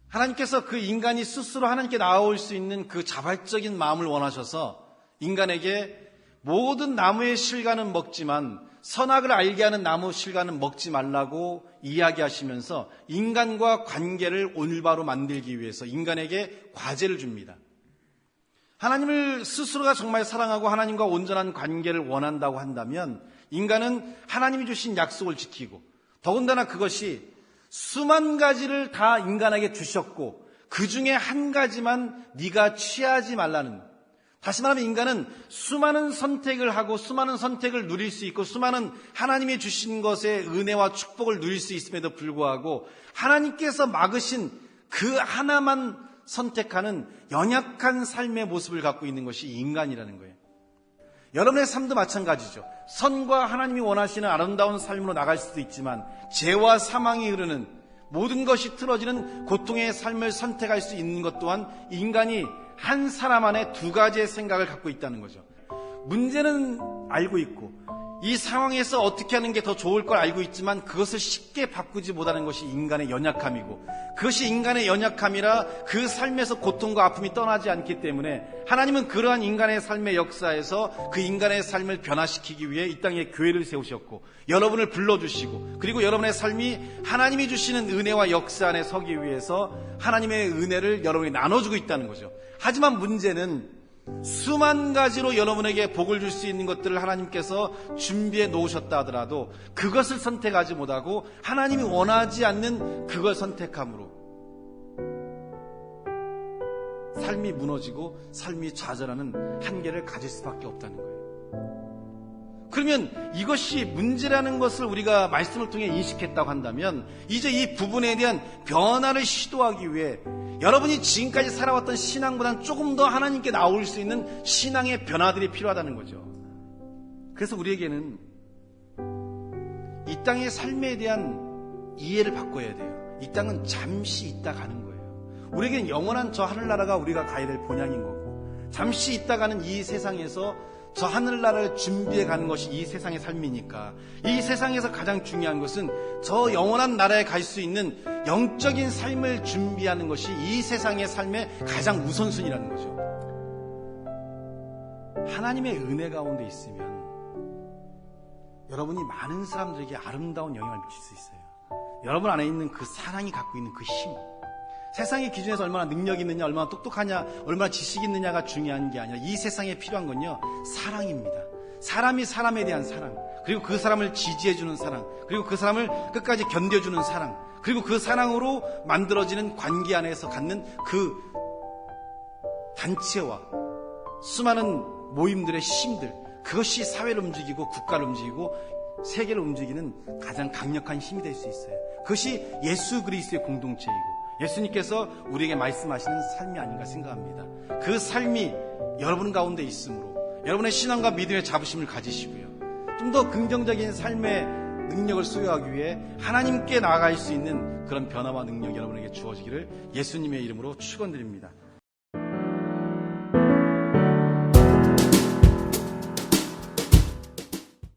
하나님께서 그 인간이 스스로 하나님께 나아올 수 있는 그 자발적인 마음을 원하셔서 인간에게 모든 나무의 실과는 먹지만 선악을 알게 하는 나무 실과는 먹지 말라고 이야기하시면서 인간과 관계를 올바로 만들기 위해서 인간에게 과제를 줍니다. 하나님을 스스로가 정말 사랑하고 하나님과 온전한 관계를 원한다고 한다면 인간은 하나님이 주신 약속을 지키고 더군다나 그것이 수만 가지를 다 인간에게 주셨고 그 중에 한 가지만 네가 취하지 말라는, 다시 말하면 인간은 수많은 선택을 하고 수많은 선택을 누릴 수 있고 수많은 하나님이 주신 것의 은혜와 축복을 누릴 수 있음에도 불구하고 하나님께서 막으신 그 하나만 선택하는 연약한 삶의 모습을 갖고 있는 것이 인간이라는 거예요. 여러분의 삶도 마찬가지죠. 선과 하나님이 원하시는 아름다운 삶으로 나갈 수도 있지만 죄와 사망이 흐르는 모든 것이 틀어지는 고통의 삶을 선택할 수 있는 것 또한 인간이 한 사람 안에 두 가지의 생각을 갖고 있다는 거죠. 문제는 알고 있고 이 상황에서 어떻게 하는 게 더 좋을 걸 알고 있지만 그것을 쉽게 바꾸지 못하는 것이 인간의 연약함이고 그것이 인간의 연약함이라 그 삶에서 고통과 아픔이 떠나지 않기 때문에 하나님은 그러한 인간의 삶의 역사에서 그 인간의 삶을 변화시키기 위해 이 땅에 교회를 세우셨고 여러분을 불러주시고 그리고 여러분의 삶이 하나님이 주시는 은혜와 역사 안에 서기 위해서 하나님의 은혜를 여러분이 나눠주고 있다는 거죠. 하지만 문제는 수만 가지로 여러분에게 복을 줄 수 있는 것들을 하나님께서 준비해 놓으셨다 하더라도 그것을 선택하지 못하고 하나님이 원하지 않는 그걸 선택함으로 삶이 무너지고 삶이 좌절하는 한계를 가질 수밖에 없다는 거예요. 그러면 이것이 문제라는 것을 우리가 말씀을 통해 인식했다고 한다면 이제 이 부분에 대한 변화를 시도하기 위해 여러분이 지금까지 살아왔던 신앙보다는 조금 더 하나님께 나올 수 있는 신앙의 변화들이 필요하다는 거죠. 그래서 우리에게는 이 땅의 삶에 대한 이해를 바꿔야 돼요. 이 땅은 잠시 있다 가는 거예요. 우리에게는 영원한 저 하늘나라가 우리가 가야 될 본향인 거고 잠시 있다 가는 이 세상에서 저 하늘나라를 준비해 가는 것이 이 세상의 삶이니까 이 세상에서 가장 중요한 것은 저 영원한 나라에 갈 수 있는 영적인 삶을 준비하는 것이 이 세상의 삶의 가장 우선순위라는 거죠. 하나님의 은혜 가운데 있으면 여러분이 많은 사람들에게 아름다운 영향을 미칠 수 있어요. 여러분 안에 있는 그 사랑이 갖고 있는 그 힘, 세상의 기준에서 얼마나 능력이 있느냐, 얼마나 똑똑하냐, 얼마나 지식이 있느냐가 중요한 게 아니라 이 세상에 필요한 건요, 사랑입니다. 사람이 사람에 대한 사랑, 그리고 그 사람을 지지해주는 사랑, 그리고 그 사람을 끝까지 견뎌주는 사랑, 그리고 그 사랑으로 만들어지는 관계 안에서 갖는 그 단체와 수많은 모임들의 힘들, 그것이 사회를 움직이고 국가를 움직이고 세계를 움직이는 가장 강력한 힘이 될 수 있어요. 그것이 예수 그리스도의 공동체이고 예수님께서 우리에게 말씀하시는 삶이 아닌가 생각합니다. 그 삶이 여러분 가운데 있으므로 여러분의 신앙과 믿음의 자부심을 가지시고요. 좀 더 긍정적인 삶의 능력을 소유하기 위해 하나님께 나아갈 수 있는 그런 변화와 능력이 여러분에게 주어지기를 예수님의 이름으로 축원드립니다.